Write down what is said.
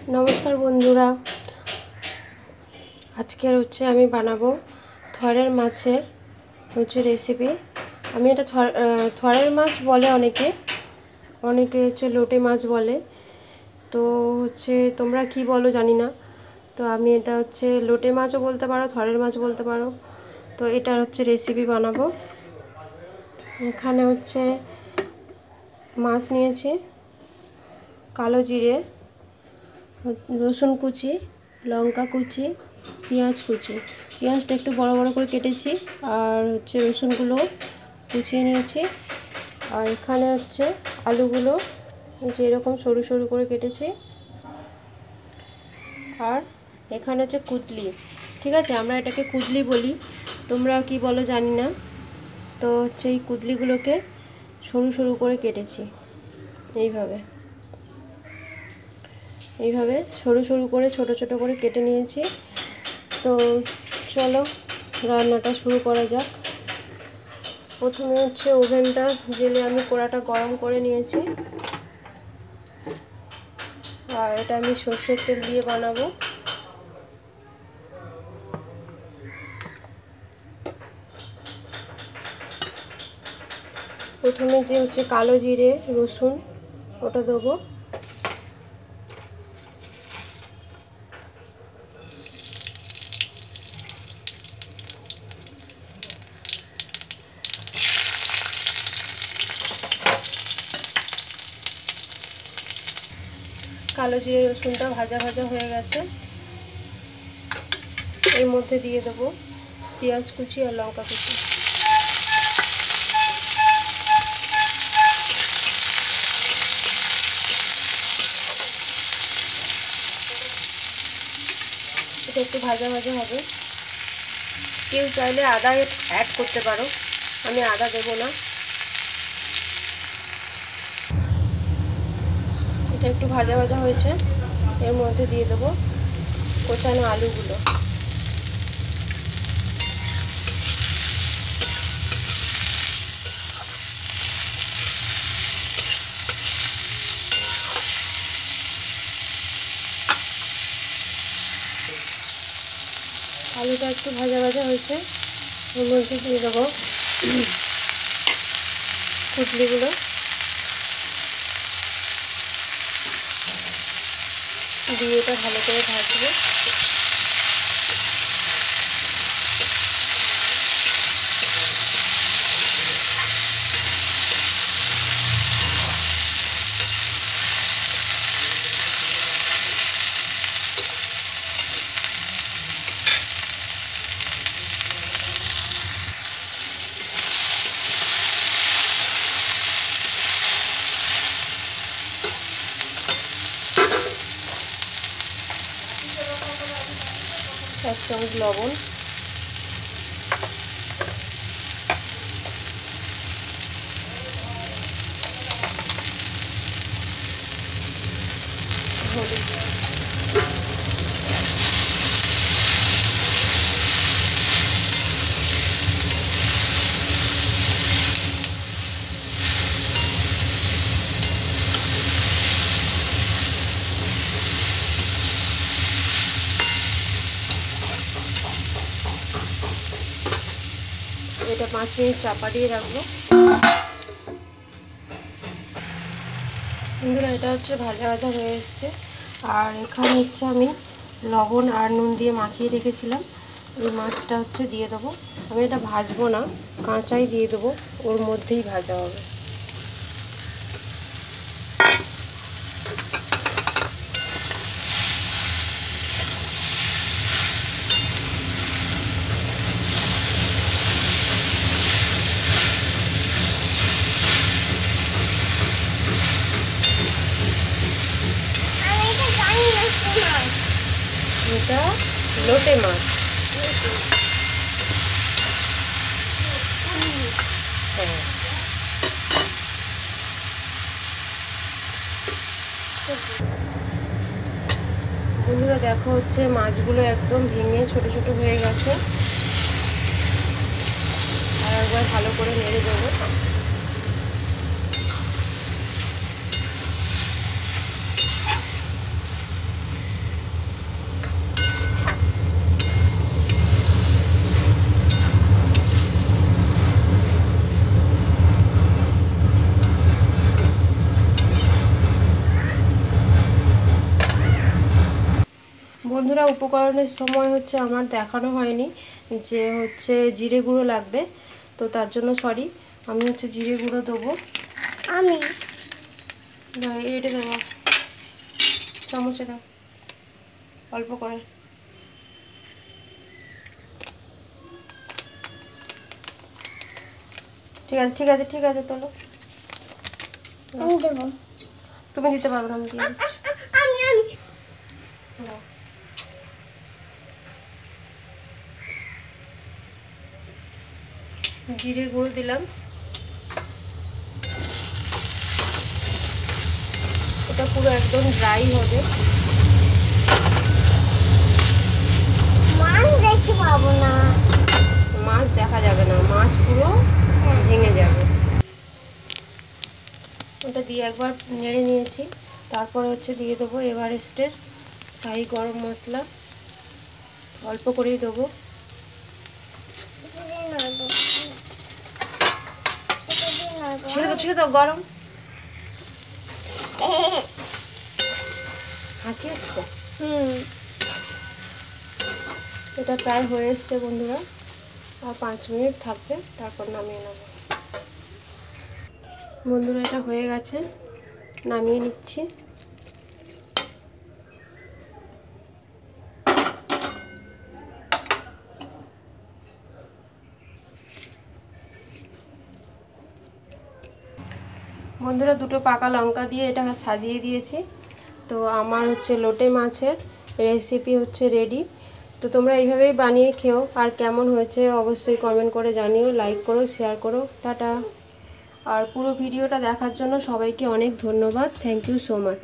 नमस्कार बंधुरा आज के आमी बानाबो थरेर माछेर होच्छे रेसिपि। आमी एटा थरेर माछ बोले अनेके होच्छे लोटे माछ बोले, तो होच्छे तोमरा कि बोलो जानि ना। तो आमी एटा होच्छे लोटे माछও बोलते पारो, थरेर माछ बोलते पारो। तो एटार होच्छे रेसिपि बानाबो। एखाने होच्छे माछ नियेछि, कालो जिरे, रसुन कुचि, लंका कुचि, पेঁয়াজ कुचि। पेঁয়াজটা একটু বড় বড় করে কেটেছি আর হচ্ছে রসুনগুলো কুচিয়ে নিয়েছি। আর এখানে হচ্ছে আলুগুলো যে এরকম সরু সরু করে কেটেছি। আর এখানে হচ্ছে কুদলি, ঠিক আছে, আমরা এটাকে কুদলি বলি, তোমরা কি বলো জানি না। তো হচ্ছে এই কুদলিগুলোকে সরু সরু করে কেটেছি এইভাবে সরু সরু করে ছোট ছোট করে কেটে নিয়েছি। তো চলো রান্নাটা শুরু করা যাক। প্রথমে হচ্ছে ওভেনটা জেলে আমি কড়াটা গরম করে নিয়েছি। আর এটা আমি সরষের তেল দিয়ে বানাবো। প্রথমে যে হচ্ছে কালো জিরে রসুন ওটা দেবো। কালো জিরে রসুনটা ভাজা ভাজা হয়ে গেছে। এর মধ্যে দিয়ে দেবো পেঁয়াজ কুচি আর লঙ্কা কুচি। এটা একটু ভাজা ভাজা হবে। কেউ চাইলে আদা অ্যাড করতে পারো, আমি আদা দেবো না। এটা একটু ভাজা ভাজা হয়েছে, এর মধ্যে দিয়ে দেবো কোচানো আলুগুলো। আলুটা একটু ভাজা ভাজা হয়েছে, এর মধ্যে দিয়ে দেবো কুচলিগুলো। দিয়ে এটা ভালো করে ভাজবো। এক চামচ লবণ, হলুদ, এটা 5 মিনিট চাপা দিয়ে রাখবো। বন্ধুরা এটা হচ্ছে ভাজা ভাজা হয়ে এসছে। আর এখানে হচ্ছে আমি লবণ আর নুন দিয়ে মাখিয়ে রেখেছিলাম, এই মাছটা হচ্ছে দিয়ে দেবো। আমি এটা ভাজবো না, কাঁচাই দিয়ে দেবো, ওর মধ্যেই ভাজা হবে। এটা লোটে মাছ। হ্যাঁ, বন্ধুরা দেখো হচ্ছে মাছগুলো একদম ভেঙে ছোট ছোট হয়ে গেছে। আর একবার ভালো করে নেড়ে দেবো। বন্ধুরা, উপকরণের সময় হচ্ছে আমার দেখানো হয়নি যে হচ্ছে জিরে গুঁড়ো লাগবে, তো তার জন্য সরি। আমি হচ্ছে জিরে গুঁড়ো দেবো। আমি এটা দেবো, চামচে দাও অল্প করে। ঠিক আছে ঠিক আছে ঠিক আছে, তোলো। আমি দেবো। তুমি দিতে পারবে না, আমি দিয়ে দিচ্ছি। আমি আমি দাও। জিরে গুঁড়ো দিলাম। এটা পুরো একদম ড্রাই হবে। মাছ দেখতে পাবো না। মাছ দেখা যাবে না, মাছ পুরো ভেঙে যাবে। ওটা দিয়ে একবার নেড়ে নিয়েছি। তারপরে হচ্ছে দিয়ে দেবো এভারেস্টের শাহি গরম মশলা, অল্প করেই দেবো। ছেড়ে দাও ছেড়ে দাও, গরম। হাসি হচ্ছে। এটা প্রায় হয়ে এসছে বন্ধুরা, আর 5 মিনিট থাকবে, তারপর নামিয়ে নেব। বন্ধুরা, এটা হয়ে গেছে, নামিয়ে নিচ্ছি। বন্ধুরা, 2টো পাকা লঙ্কা দিয়ে এটা সাজিয়ে দিয়েছি। তো আমার হচ্ছে লোটে মাছের রেসিপি হচ্ছে রেডি। তো তোমরা এইভাবেই বানিয়ে খেও, আর কেমন হয়েছে অবশ্যই কমেন্ট করে জানিও, লাইক করো, শেয়ার করো। টাটা। আর পুরো ভিডিওটা দেখার জন্য সবাইকে অনেক ধন্যবাদ। Thank you so much.